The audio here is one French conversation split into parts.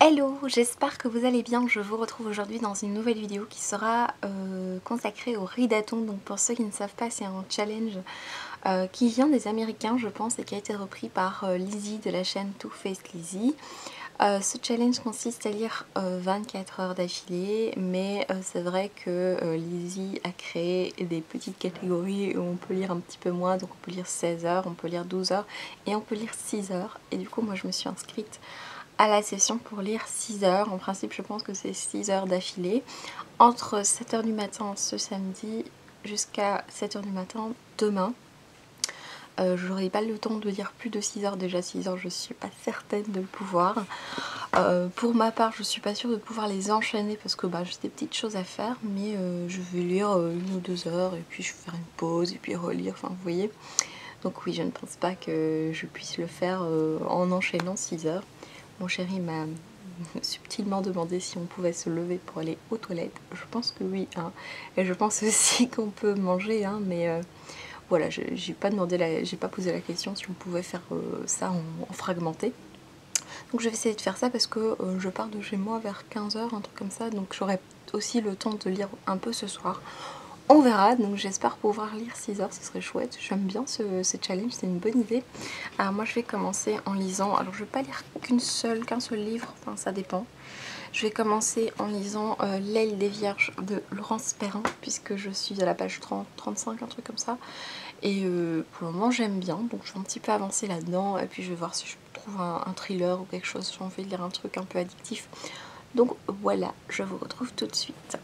Hello, j'espère que vous allez bien. Je vous retrouve aujourd'hui dans une nouvelle vidéo qui sera consacrée au ridathon. Donc pour ceux qui ne savent pas, c'est un challenge qui vient des Américains je pense et qui a été repris par Lizzie de la chaîne Too Faced Lizzie. Ce challenge consiste à lire 24 heures d'affilée, mais c'est vrai que Lizzie a créé des petites catégories où on peut lire un petit peu moins, donc on peut lire 16 heures, on peut lire 12 heures et on peut lire 6 heures. Et du coup moi je me suis inscrite à la session pour lire 6 heures. En principe je pense que c'est 6 heures d'affilée, entre 7 heures du matin ce samedi jusqu'à 7 heures du matin demain. J'aurai pas le temps de lire plus de 6 heures, déjà 6 heures je suis pas certaine de le pouvoir. Pour ma part je suis pas sûre de pouvoir les enchaîner parce que j'ai des petites choses à faire, mais je vais lire 1 ou 2 heures et puis je vais faire une pause et puis relire, enfin vous voyez. Donc oui, je ne pense pas que je puisse le faire en enchaînant 6 heures. Mon chéri m'a subtilement demandé si on pouvait se lever pour aller aux toilettes. Je pense que oui, hein. Et je pense aussi qu'on peut manger, hein, mais voilà, j'ai pas posé la question si on pouvait faire ça en fragmenté. Donc je vais essayer de faire ça parce que je pars de chez moi vers 15 heures, un truc comme ça, donc j'aurai aussi le temps de lire un peu ce soir. On verra, donc j'espère pouvoir lire 6 heures, ce serait chouette. J'aime bien ce challenge, c'est une bonne idée. Alors moi je vais commencer en lisant, alors je vais pas lire qu'un seul livre, enfin ça dépend. Je vais commencer en lisant L'aile des Vierges de Laurence Perrin, puisque je suis à la page 30, 35, un truc comme ça. Et pour le moment j'aime bien, donc je vais un petit peu avancer là-dedans, et puis je vais voir si je trouve un thriller ou quelque chose, j'ai envie de lire un truc un peu addictif. Donc voilà, je vous retrouve tout de suite.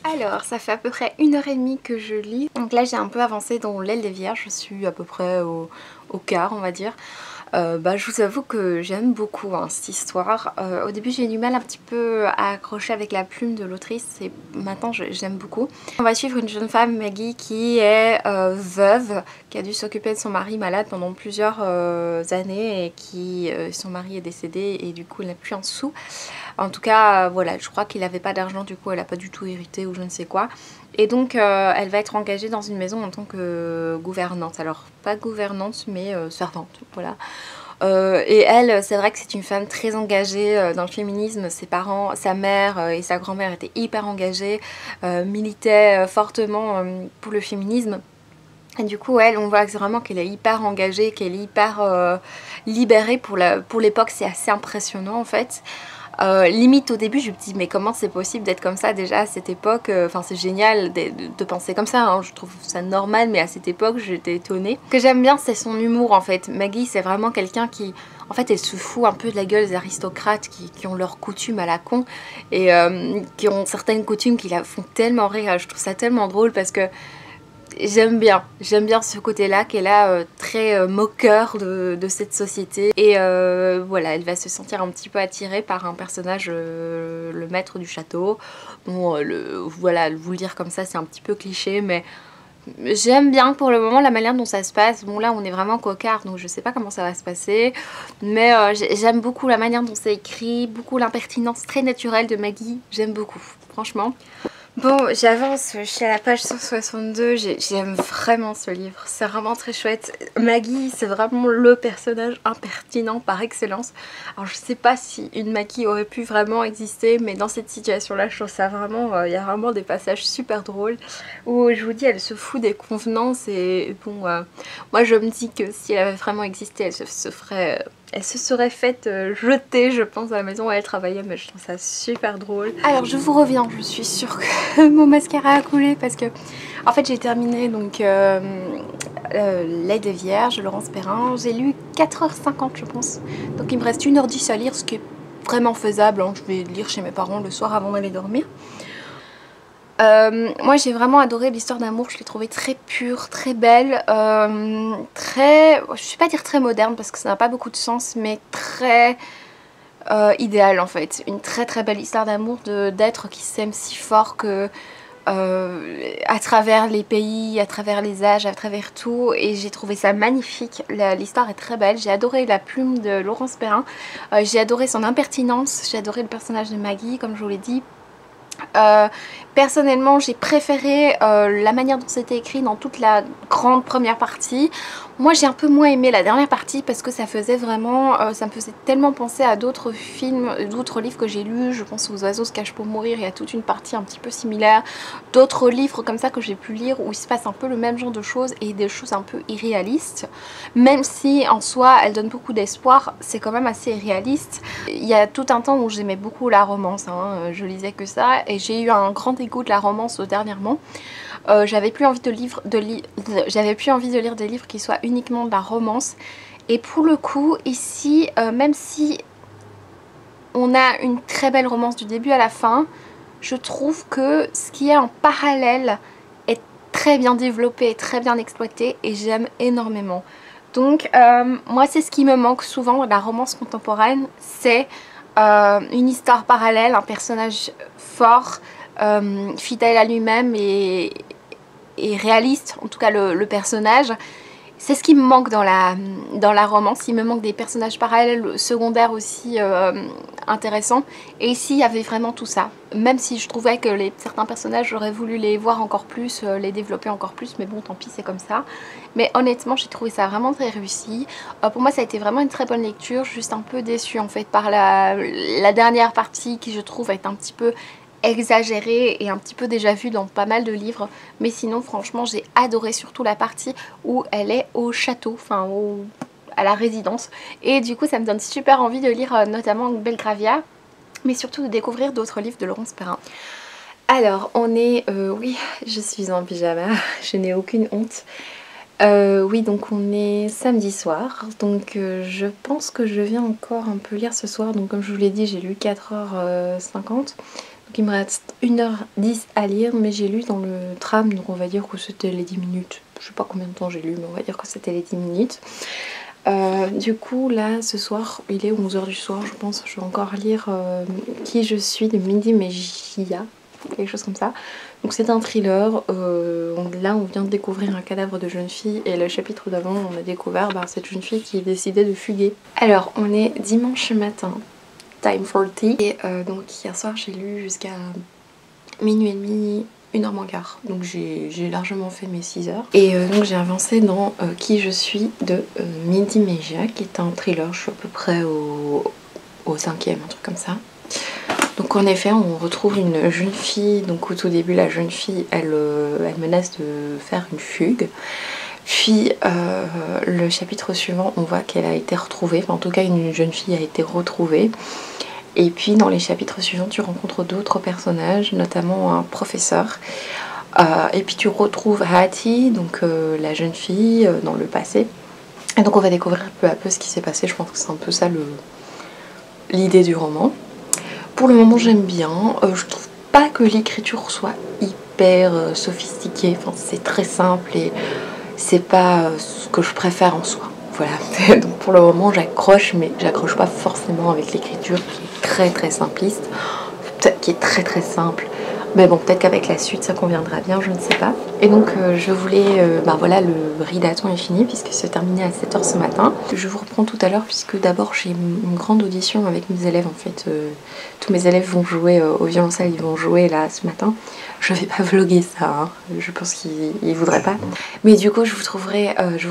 Alors, ça fait à peu près 1 heure et demie que je lis. Donc là, j'ai un peu avancé dans L'aile des Vierges. Je suis à peu près au quart, on va dire. Je vous avoue que j'aime beaucoup cette histoire. Au début, j'ai eu du mal un petit peu à accrocher avec la plume de l'autrice. Et maintenant, j'aime beaucoup. On va suivre une jeune femme, Maggie, qui est veuve, qui a dû s'occuper de son mari malade pendant plusieurs années et qui son mari est décédé et du coup, elle n'a plus un sou. En tout cas, voilà, je crois qu'il n'avait pas d'argent, du coup elle n'a pas du tout hérité ou je ne sais quoi. Et donc elle va être engagée dans une maison en tant que gouvernante. Alors pas gouvernante mais servante, voilà. Et elle, c'est vrai que c'est une femme très engagée dans le féminisme. Ses parents, sa mère et sa grand-mère étaient hyper engagées, militaient fortement pour le féminisme. Et du coup, elle, on voit vraiment qu'elle est hyper engagée, qu'elle est hyper libérée pour l'époque. C'est assez impressionnant en fait. Limite au début je me dis mais comment c'est possible d'être comme ça déjà à cette époque, enfin c'est génial de penser comme ça, hein. Je trouve ça normal, mais à cette époque j'étais étonnée. Ce que j'aime bien c'est son humour en fait. Maggie c'est vraiment quelqu'un qui en fait elle se fout un peu de la gueule des aristocrates qui ont leurs coutumes à la con et qui ont certaines coutumes qui la font tellement rire. Je trouve ça tellement drôle parce que j'aime bien ce côté-là qu'elle a très moqueur de cette société. Et voilà, elle va se sentir un petit peu attirée par un personnage, le maître du château. Bon, voilà, vous le dire comme ça, c'est un petit peu cliché, mais j'aime bien pour le moment la manière dont ça se passe. Bon là, on est vraiment cocard, donc je sais pas comment ça va se passer. Mais j'aime beaucoup la manière dont c'est écrit, beaucoup l'impertinence très naturelle de Maggie. J'aime beaucoup, franchement. Bon, j'avance, je suis à la page 162, j'aime vraiment ce livre, c'est vraiment très chouette. Maggie, c'est vraiment le personnage impertinent par excellence. Alors je sais pas si une Maggie aurait pu vraiment exister, mais dans cette situation-là, je trouve ça vraiment, il y a vraiment des passages super drôles où je vous dis, elle se fout des convenances et bon, moi je me dis que si elle avait vraiment existé, elle se serait faite jeter, je pense, à la maison où elle travaillait, mais je trouve ça super drôle. Alors je vous reviens, je suis sûre que mon mascara a coulé parce que en fait j'ai terminé donc L'aile des Vierges de Laurence Perrin. J'ai lu 4h50 je pense, donc il me reste 1h10 à lire, ce qui est vraiment faisable, hein. Je vais lire chez mes parents le soir avant d'aller dormir. Moi j'ai vraiment adoré l'histoire d'amour, je l'ai trouvée très pure, très belle, très, je vais pas dire très moderne parce que ça n'a pas beaucoup de sens, mais très idéale en fait. Une très très belle histoire d'amour d'êtres qui s'aiment si fort que à travers les pays, à travers les âges, à travers tout, et j'ai trouvé ça magnifique. L'histoire est très belle, j'ai adoré la plume de Laurence Perrin, j'ai adoré son impertinence, j'ai adoré le personnage de Maggie comme je vous l'ai dit. Personnellement j'ai préféré la manière dont c'était écrit dans toute la grande première partie. Moi j'ai un peu moins aimé la dernière partie parce que ça faisait vraiment, ça me faisait tellement penser à d'autres films, d'autres livres que j'ai lus. Je pense aux oiseaux se cachent pour mourir, il y a toute une partie un petit peu similaire. D'autres livres comme ça que j'ai pu lire où il se passe un peu le même genre de choses et des choses un peu irréalistes. Même si en soi elle donne beaucoup d'espoir, c'est quand même assez irréaliste. Il y a tout un temps où j'aimais beaucoup la romance, hein, je lisais que ça et j'ai eu un grand dégoût de la romance dernièrement. J'avais plus envie de lire des livres qui soient uniquement de la romance. Et pour le coup, ici, même si on a une très belle romance du début à la fin, je trouve que ce qui est en parallèle est très bien développé et très bien exploité et j'aime énormément. Donc moi c'est ce qui me manque souvent de la romance contemporaine, c'est une histoire parallèle, un personnage fort, fidèle à lui-même et réaliste, en tout cas le personnage. C'est ce qui me manque dans la romance. Il me manque des personnages parallèles, secondaires aussi intéressants. Et ici, il y avait vraiment tout ça. Même si je trouvais que certains personnages, j'aurais voulu les voir encore plus, les développer encore plus. Mais bon, tant pis, c'est comme ça. Mais honnêtement, j'ai trouvé ça vraiment très réussi. Pour moi, ça a été vraiment une très bonne lecture. Juste un peu déçue en fait par la dernière partie qui, je trouve, est un petit peu exagérée et un petit peu déjà vue dans pas mal de livres, mais sinon franchement j'ai adoré surtout la partie où elle est au château, enfin à la résidence, et du coup ça me donne super envie de lire notamment Belgravia, mais surtout de découvrir d'autres livres de Laurence Perrin. Alors on est, oui je suis en pyjama, je n'ai aucune honte. Oui, donc on est samedi soir, donc je pense que je viens encore un peu lire ce soir. Donc comme je vous l'ai dit, j'ai lu 4h50, donc il me reste 1h10 à lire, mais j'ai lu dans le tram, donc on va dire que c'était les 10 minutes. Je sais pas combien de temps j'ai lu, mais on va dire que c'était les 10 minutes. Du coup là ce soir, il est 11h du soir, je pense que je vais encore lire Qui je suis de Mindy Mejia, quelque chose comme ça. Donc c'est un thriller, là on vient de découvrir un cadavre de jeune fille et le chapitre d'avant on a découvert cette jeune fille qui décidait de fuguer. Alors on est dimanche matin, time for tea, et donc hier soir j'ai lu jusqu'à minuit et demi, 1h moins quart, donc j'ai largement fait mes 6 heures. Et donc j'ai avancé dans Qui je suis de Mindy Mejia, qui est un thriller, je suis à peu près au 5e, un truc comme ça. Donc en effet on retrouve une jeune fille, donc au tout début la jeune fille elle menace de faire une fugue. Puis le chapitre suivant on voit qu'elle a été retrouvée, enfin en tout cas une jeune fille a été retrouvée. Et puis dans les chapitres suivants tu rencontres d'autres personnages, notamment un professeur. Et puis tu retrouves Hattie, donc la jeune fille dans le passé. Et donc on va découvrir peu à peu ce qui s'est passé, je pense que c'est un peu ça l'idée du roman. Pour le moment j'aime bien, je trouve pas que l'écriture soit hyper sophistiquée, enfin c'est très simple et c'est pas ce que je préfère en soi. Voilà, donc pour le moment j'accroche, mais j'accroche pas forcément avec l'écriture qui est très très simpliste, peut-être qui est très très simple, mais bon peut-être qu'avec la suite ça conviendra bien, je ne sais pas. Et donc je voulais, voilà, le ridaton est fini puisque c'est terminé à 7h ce matin. Je vous reprends tout à l'heure puisque d'abord j'ai une grande audition avec mes élèves en fait. Tous mes élèves vont jouer au violoncelle, ils vont jouer là ce matin. Je vais pas vlogger ça, hein. Je pense qu'ils voudraient pas. Mais du coup je vous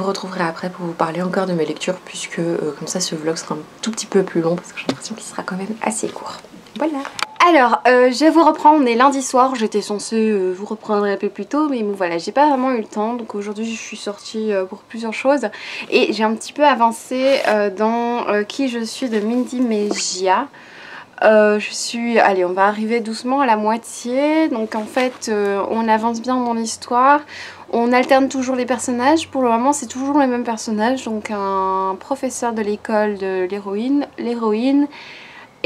retrouverai après pour vous parler encore de mes lectures puisque comme ça ce vlog sera un tout petit peu plus long parce que j'ai l'impression qu'il sera quand même assez court. Voilà. Alors, je vous reprends, on est lundi soir, j'étais censée vous reprendre un peu plus tôt, mais bon voilà, j'ai pas vraiment eu le temps, donc aujourd'hui je suis sortie pour plusieurs choses, et j'ai un petit peu avancé dans Qui je suis de Mindy Mejia. Allez, on va arriver doucement à la moitié, donc en fait on avance bien dans l'histoire, on alterne toujours les personnages, pour le moment c'est toujours les mêmes personnages, donc un professeur de l'école de l'héroïne,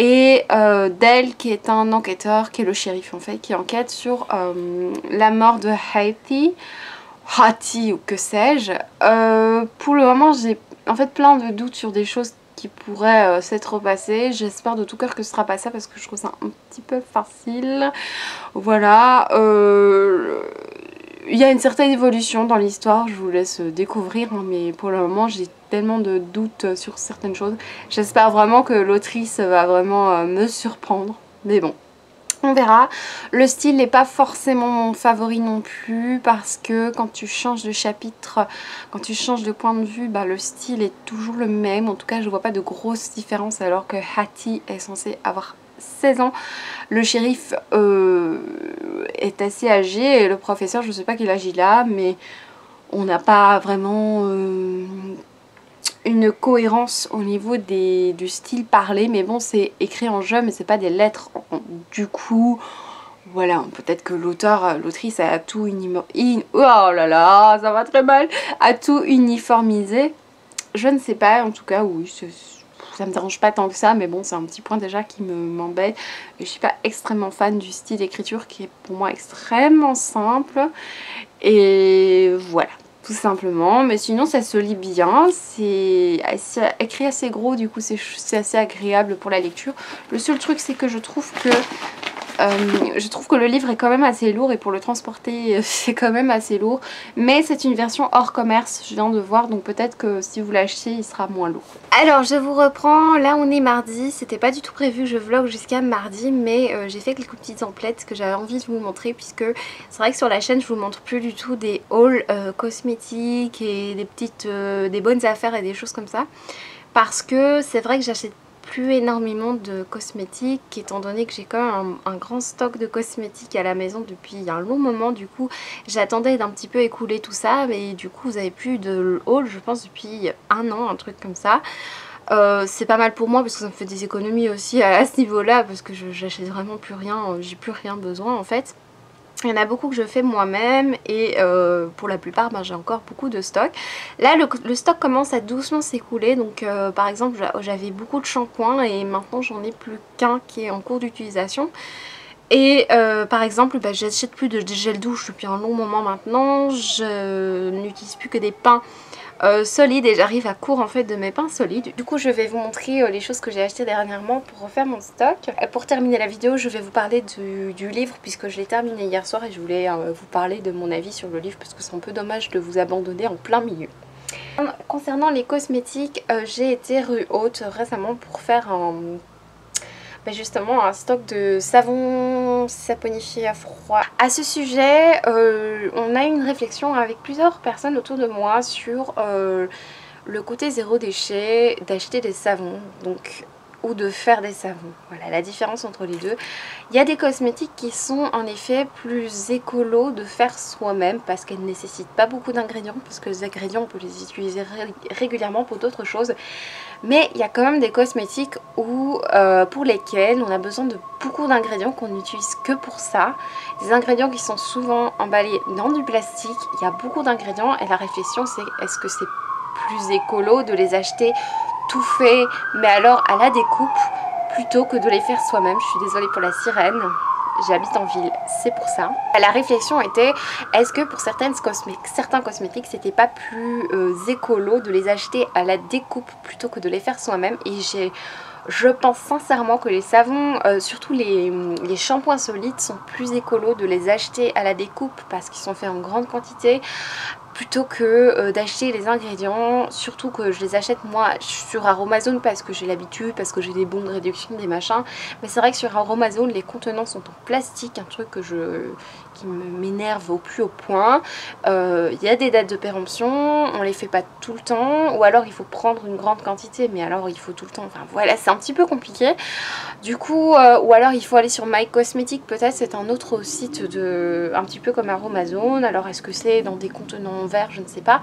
et Dale qui est un enquêteur, qui est le shérif en fait, qui enquête sur la mort de Hattie ou que sais-je. Pour le moment j'ai en fait plein de doutes sur des choses qui pourraient s'être passées. J'espère de tout cœur que ce sera pas ça parce que je trouve ça un petit peu facile. Voilà. Il y a une certaine évolution dans l'histoire, je vous laisse découvrir, hein, mais pour le moment j'ai tellement de doutes sur certaines choses. J'espère vraiment que l'autrice va vraiment me surprendre, mais bon. On verra. Le style n'est pas forcément mon favori non plus parce que quand tu changes de chapitre, quand tu changes de point de vue, bah, le style est toujours le même. En tout cas, je vois pas de grosses différences alors que Hattie est censée avoir 16 ans. Le shérif est assez âgé et le professeur, je sais pas quel âge il a, mais on n'a pas vraiment une cohérence au niveau du style parlé, mais bon, c'est écrit en jeu mais c'est pas des lettres, du coup voilà, peut-être que l'autrice a tout oh là là, ça va très mal, a tout uniformisé, je ne sais pas. En tout cas oui, ça me dérange pas tant que ça, mais bon, c'est un petit point déjà qui m'embête. Je suis pas extrêmement fan du style d'écriture qui est pour moi extrêmement simple, et voilà, tout simplement. Mais sinon ça se lit bien, c'est écrit assez gros, du coup c'est assez agréable pour la lecture. Le seul truc, c'est que je trouve que le livre est quand même assez lourd et pour le transporter c'est quand même assez lourd, mais c'est une version hors commerce, je viens de voir, donc peut-être que si vous l'achetez il sera moins lourd. Alors je vous reprends, là on est mardi, c'était pas du tout prévu que je vlog jusqu'à mardi, mais j'ai fait quelques petites emplettes que j'avais envie de vous montrer, puisque c'est vrai que sur la chaîne je vous montre plus du tout des hauls cosmétiques et des petites des bonnes affaires et des choses comme ça, parce que c'est vrai que j'achète plus énormément de cosmétiques, étant donné que j'ai quand même un grand stock de cosmétiques à la maison depuis un long moment. Du coup j'attendais d'un petit peu écouler tout ça, mais du coup vous avez plus de haul je pense depuis un an, un truc comme ça. C'est pas mal pour moi parce que ça me fait des économies aussi à ce niveau là, parce que j'achète vraiment plus rien, j'ai plus rien besoin en fait. Il y en a beaucoup que je fais moi-même et pour la plupart ben, j'ai encore beaucoup de stock. Là le stock commence à doucement s'écouler, donc par exemple j'avais beaucoup de shampoings et maintenant j'en ai plus qu'un qui est en cours d'utilisation. Et par exemple bah, j'achète plus de gel douche depuis un long moment maintenant, je n'utilise plus que des pains solides et j'arrive à court en fait de mes pains solides. Du coup je vais vous montrer les choses que j'ai achetées dernièrement pour refaire mon stock. Pour terminer la vidéo, je vais vous parler du livre, puisque je l'ai terminé hier soir et je voulais vous parler de mon avis sur le livre parce que c'est un peu dommage de vous abandonner en plein milieu. Concernant les cosmétiques, j'ai été rue Haute récemment pour faire justement un stock de savon saponifié à froid. À ce sujet, on a eu une réflexion avec plusieurs personnes autour de moi sur le côté zéro déchet d'acheter des savons, donc ou de faire des savons. Voilà la différence entre les deux. Il y a des cosmétiques qui sont en effet plus écolos de faire soi-même parce qu'elles ne nécessitent pas beaucoup d'ingrédients, parce que les ingrédients on peut les utiliser régulièrement pour d'autres choses. Mais il y a quand même des cosmétiques où, pour lesquels on a besoin de beaucoup d'ingrédients qu'on n'utilise que pour ça. Des ingrédients qui sont souvent emballés dans du plastique. Il y a beaucoup d'ingrédients et la réflexion c'est est-ce que c'est plus écolo de les acheter tout fait, mais alors à la découpe, plutôt que de les faire soi-même. Je suis désolée pour la sirène, j'habite en ville, c'est pour ça. La réflexion était, est-ce que pour certains cosmétiques c'était pas plus écolo de les acheter à la découpe plutôt que de les faire soi-même. Et je pense sincèrement que les savons, surtout les shampoings solides, sont plus écolos de les acheter à la découpe parce qu'ils sont faits en grande quantité, plutôt que d'acheter les ingrédients. Surtout que je les achète moi sur Aromazone parce que j'ai l'habitude, parce que j'ai des bons de réduction, des machins. Mais c'est vrai que sur Aromazone les contenants sont en plastique, un truc qui m'énerve au plus haut point. Il y a des dates de péremption, on les fait pas tout le temps, ou alors il faut prendre une grande quantité, mais alors il faut tout le temps, enfin voilà, c'est un petit peu compliqué. Du coup, ou alors il faut aller sur My Cosmetics, peut-être c'est un autre site un petit peu comme Aromazone. Alors est-ce que c'est dans des contenants verts, je ne sais pas,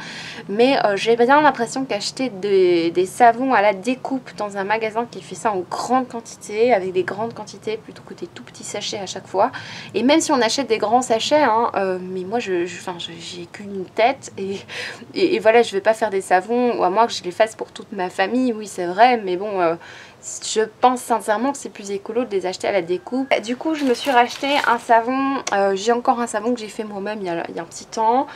mais j'ai bien l'impression qu'acheter des savons à la découpe dans un magasin qui fait ça en grande quantité, avec des grandes quantités plutôt que des tout petits sachets à chaque fois, et même si on achète des grands sachets, hein, mais moi j'ai qu'une tête et voilà, je vais pas faire des savons, ou à moins que je les fasse pour toute ma famille, oui c'est vrai, mais bon, je pense sincèrement que c'est plus écolo de les acheter à la découpe. Du coup je me suis racheté un savon, j'ai encore un savon que j'ai fait moi-même il y a un petit temps,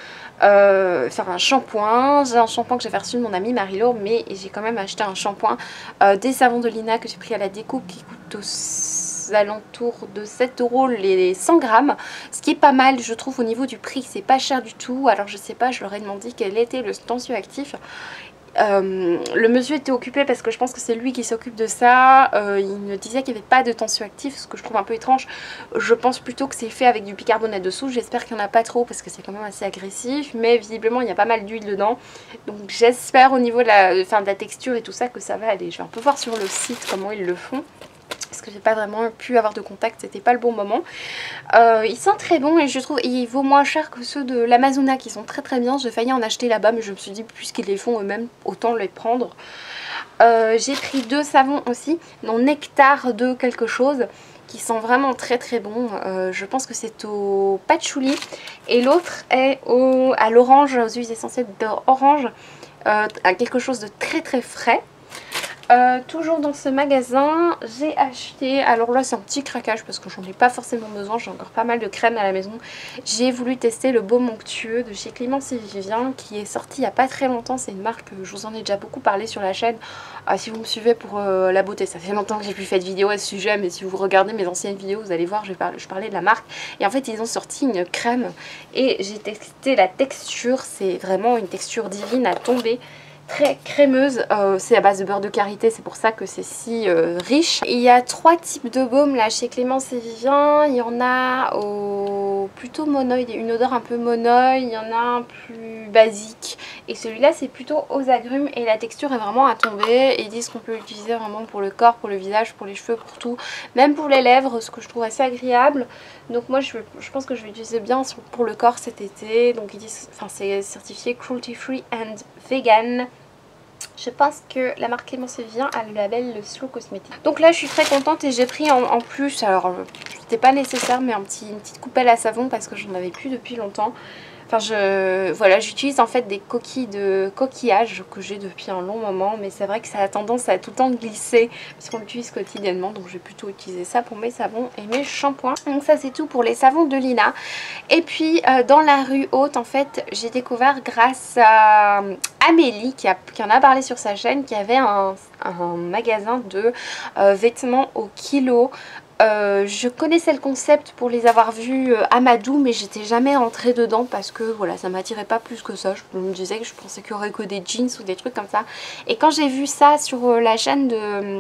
faire un shampoing. J'ai un shampoing que j'avais reçu de mon amie Marilo, mais j'ai quand même acheté un shampoing, des savons de Lina que j'ai pris à la découpe qui coûtent aux alentours de 7 € les 100 grammes, ce qui est pas mal je trouve au niveau du prix, c'est pas cher du tout. Alors je sais pas, je leur ai demandé quel était le tensioactif Le monsieur était occupé parce que je pense que c'est lui qui s'occupe de ça. Il me disait qu'il n'y avait pas de tensioactif, ce que je trouve un peu étrange. Je pense plutôt que c'est fait avec du bicarbonate de soude. J'espère qu'il n'y en a pas trop parce que c'est quand même assez agressif. Mais visiblement il y a pas mal d'huile dedans. Donc j'espère au niveau de la texture et tout ça que ça va aller. Je vais un peu voir sur le site comment ils le font. Parce que j'ai pas vraiment pu avoir de contact, c'était pas le bon moment. Ils sont très bons et je trouve il vaut moins cher que ceux de l'Amazona qui sont très très bien. J'ai failli en acheter là-bas mais je me suis dit puisqu'ils les font eux-mêmes autant les prendre. J'ai pris 2 savons aussi, dont Nectar de quelque chose, qui sont vraiment très très bons. Je pense que c'est au patchouli et l'autre est à l'orange, aux huiles essentielles d'orange, à quelque chose de très très frais. Toujours dans ce magasin, j'ai acheté, alors là c'est un petit craquage parce que j'en ai pas forcément besoin, j'ai encore pas mal de crème à la maison. J'ai voulu tester le baume onctueux de chez Clémence et Vivien qui est sorti il y a pas très longtemps. C'est une marque, je vous en ai déjà beaucoup parlé sur la chaîne. Si vous me suivez pour la beauté, ça fait longtemps que j'ai plus fait de vidéo à ce sujet, mais si vous regardez mes anciennes vidéos vous allez voir, je parlais de la marque. Et en fait ils ont sorti une crème et j'ai testé la texture, c'est vraiment une texture divine à tomber. Très crémeuse, c'est à base de beurre de karité, c'est pour ça que c'est si riche. Il y a 3 types de baumes là chez Clémence et Vivien. Il y en a plutôt monoï, une odeur un peu monoï, il y en a un plus basique et celui-là c'est plutôt aux agrumes et la texture est vraiment à tomber. Ils disent qu'on peut l'utiliser vraiment pour le corps, pour le visage, pour les cheveux, pour tout, même pour les lèvres, ce que je trouve assez agréable. Donc moi je pense que je vais l'utiliser bien pour le corps cet été. Donc ils disent, enfin c'est certifié cruelty free and vegan. Je pense que la marque Clémence et Vivien a le label le Slow Cosmétique. Donc là je suis très contente et j'ai pris en plus, alors c'était pas nécessaire mais une petite coupelle à savon parce que j'en avais plus depuis longtemps. Enfin voilà, j'utilise en fait des coquilles de coquillage que j'ai depuis un long moment, mais c'est vrai que ça a tendance à tout le temps glisser puisqu'on l'utilise quotidiennement, donc je vais plutôt utiliser ça pour mes savons et mes shampoings. Donc ça c'est tout pour les savons de Lina. Et puis dans la rue haute en fait j'ai découvert grâce à Amélie qui en a parlé sur sa chaîne, qui avait un magasin de vêtements au kilo. Je connaissais le concept pour les avoir vus à Madou, mais j'étais jamais rentrée dedans parce que voilà, ça m'attirait pas plus que ça. Je me disais que je pensais qu'il y aurait que des jeans ou des trucs comme ça. Et quand j'ai vu ça sur la chaîne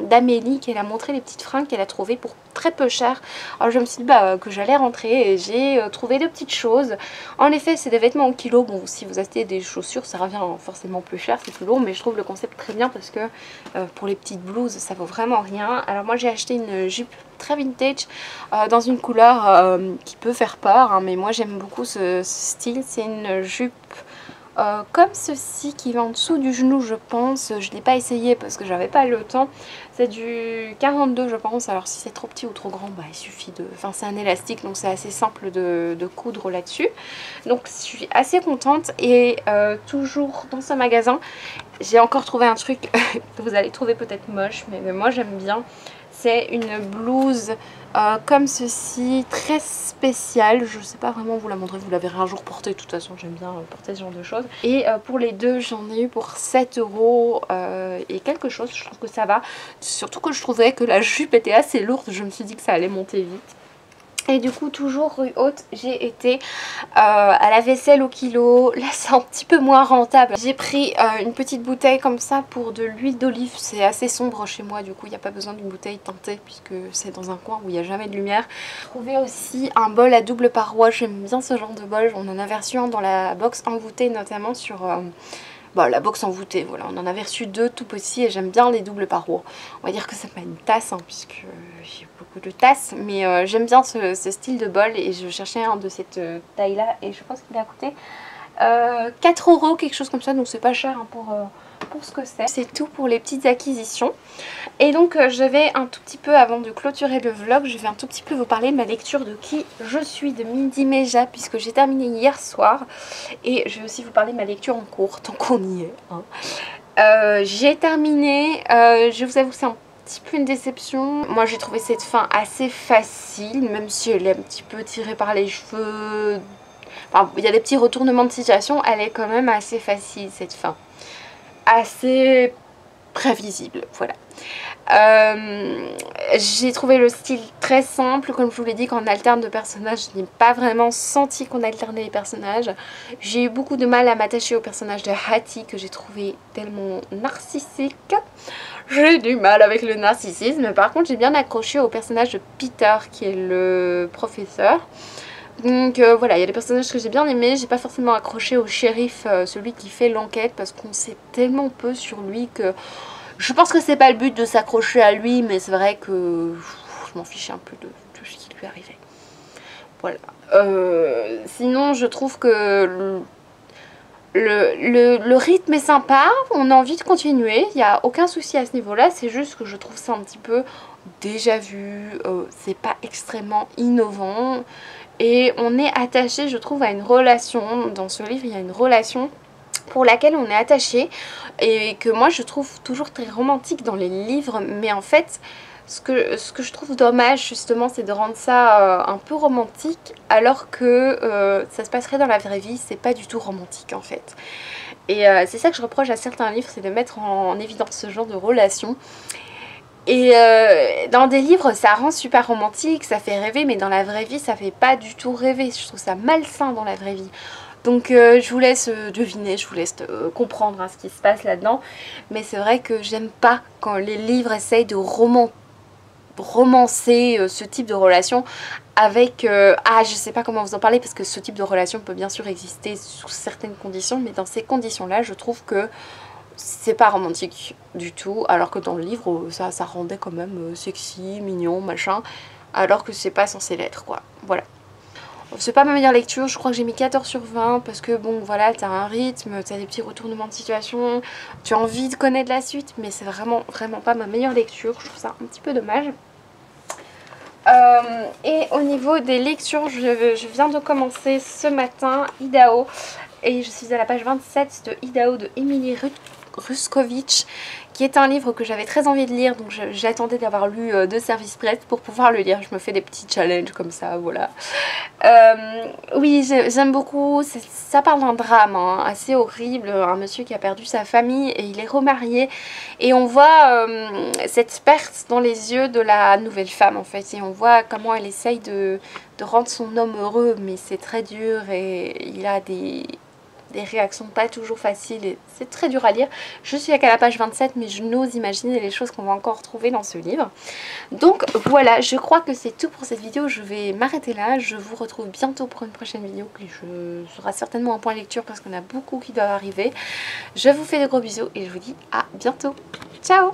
d'Amélie, qu'elle a montré les petites fringues qu'elle a trouvées pour très peu cher, alors je me suis dit que j'allais rentrer et j'ai trouvé 2 petites choses. En effet c'est des vêtements au kilo. Bon, si vous achetez des chaussures ça revient forcément plus cher, c'est plus lourd, mais je trouve le concept très bien parce que pour les petites blouses ça vaut vraiment rien. Alors moi j'ai acheté une jupe très vintage dans une couleur qui peut faire peur, hein, mais moi j'aime beaucoup ce style. C'est une jupe comme ceci qui va en dessous du genou je pense. Je l'ai pas essayé parce que j'avais pas le temps. C'est du 42 je pense. Alors si c'est trop petit ou trop grand, il suffit de... Enfin c'est un élastique donc c'est assez simple de coudre là-dessus. Donc je suis assez contente. Et toujours dans ce magasin j'ai encore trouvé un truc que vous allez trouver peut-être moche, mais moi j'aime bien. C'est une blouse comme ceci, très spéciale. Je ne sais pas vraiment vous la montrer, vous la verrez un jour porter. De toute façon, j'aime bien porter ce genre de choses. Et pour les deux, j'en ai eu pour 7 € et quelque chose. Je trouve que ça va. Surtout que je trouvais que la jupe était assez lourde. Je me suis dit que ça allait monter vite. Et du coup toujours rue Haute, j'ai été à la vaisselle au kilo. Là c'est un petit peu moins rentable. J'ai pris une petite bouteille comme ça pour de l'huile d'olive. C'est assez sombre chez moi, du coup il n'y a pas besoin d'une bouteille teintée puisque c'est dans un coin où il n'y a jamais de lumière. J'ai trouvé aussi un bol à double paroi. J'aime bien ce genre de bol. On en avait reçu un dans la box envoûtée notamment sur... la box envoûtée, voilà, on en avait reçu 2 tout petits et j'aime bien les doubles parois. On va dire que c'est pas une tasse, hein, puisque j'ai beaucoup de tasses, mais j'aime bien ce style de bol et je cherchais un de cette taille là et je pense qu'il a coûté 4 €, quelque chose comme ça, donc c'est pas cher hein, pour ce que c'est. C'est tout pour les petites acquisitions. Et donc je vais un tout petit peu, avant de clôturer le vlog, je vais un tout petit peu vous parler de ma lecture de Qui je suis de Mindy Meja, puisque j'ai terminé hier soir. Et je vais aussi vous parler de ma lecture en cours, tant qu'on y est. Hein. J'ai terminé, je vous avoue que c'est un petit peu une déception. Moi j'ai trouvé cette fin assez facile, même si elle est un petit peu tirée par les cheveux. Enfin, il y a des petits retournements de situation, elle est quand même assez facile cette fin. Assez prévisible, voilà. J'ai trouvé le style très simple, comme je vous l'ai dit, quand on alterne de personnages, je n'ai pas vraiment senti qu'on alternait les personnages. J'ai eu beaucoup de mal à m'attacher au personnage de Hattie, que j'ai trouvé tellement narcissique. J'ai du mal avec le narcissisme, par contre j'ai bien accroché au personnage de Peter, qui est le professeur. Donc voilà, il y a des personnages que j'ai bien aimés. J'ai pas forcément accroché au shérif, celui qui fait l'enquête, parce qu'on sait tellement peu sur lui que je pense que c'est pas le but de s'accrocher à lui, mais c'est vrai que je m'en fichais un peu de ce qui lui arrivait. Voilà. Sinon, je trouve que le rythme est sympa, on a envie de continuer, il n'y a aucun souci à ce niveau-là, c'est juste que je trouve ça un petit peu déjà vu, c'est pas extrêmement innovant. Et on est attaché, je trouve, à une relation. Dans ce livre, il y a une relation pour laquelle on est attaché et que moi je trouve toujours très romantique dans les livres. Mais en fait, ce que je trouve dommage justement, c'est de rendre ça un peu romantique alors que ça se passerait dans la vraie vie. C'est pas du tout romantique en fait. Et c'est ça que je reproche à certains livres, c'est de mettre en évidence ce genre de relation. Et dans des livres ça rend super romantique, ça fait rêver, mais dans la vraie vie ça fait pas du tout rêver. Je trouve ça malsain dans la vraie vie. Donc je vous laisse deviner, je vous laisse comprendre ce qui se passe là-dedans. Mais c'est vrai que j'aime pas quand les livres essayent de romancer ce type de relation avec... je sais pas comment vous en parler, parce que ce type de relation peut bien sûr exister sous certaines conditions, mais dans ces conditions-là, je trouve que c'est pas romantique du tout, alors que dans le livre ça rendait quand même sexy, mignon, machin, alors que c'est pas censé l'être quoi, voilà. C'est pas ma meilleure lecture, je crois que j'ai mis 14 sur 20 parce que bon voilà, t'as un rythme, t'as des petits retournements de situation, tu as envie de connaître la suite, mais c'est vraiment pas ma meilleure lecture, je trouve ça un petit peu dommage. Et au niveau des lectures, je viens de commencer ce matin Idaho et je suis à la page 27 de Idaho de Emily Ruskovich, qui est un livre que j'avais très envie de lire, donc j'attendais d'avoir lu De service presse pour pouvoir le lire. Je me fais des petits challenges comme ça, voilà. Oui, j'aime beaucoup, ça parle d'un drame assez horrible, un monsieur qui a perdu sa famille et il est remarié et on voit cette perte dans les yeux de la nouvelle femme en fait, et on voit comment elle essaye de rendre son homme heureux, mais c'est très dur et il a des réactions pas toujours faciles et c'est très dur à lire. Je suis qu'à la page 27, mais je n'ose imaginer les choses qu'on va encore trouver dans ce livre. Donc voilà, je crois que c'est tout pour cette vidéo. Je vais m'arrêter là. Je vous retrouve bientôt pour une prochaine vidéo qui sera certainement un point lecture parce qu'on a beaucoup qui doivent arriver. Je vous fais de gros bisous et je vous dis à bientôt. Ciao!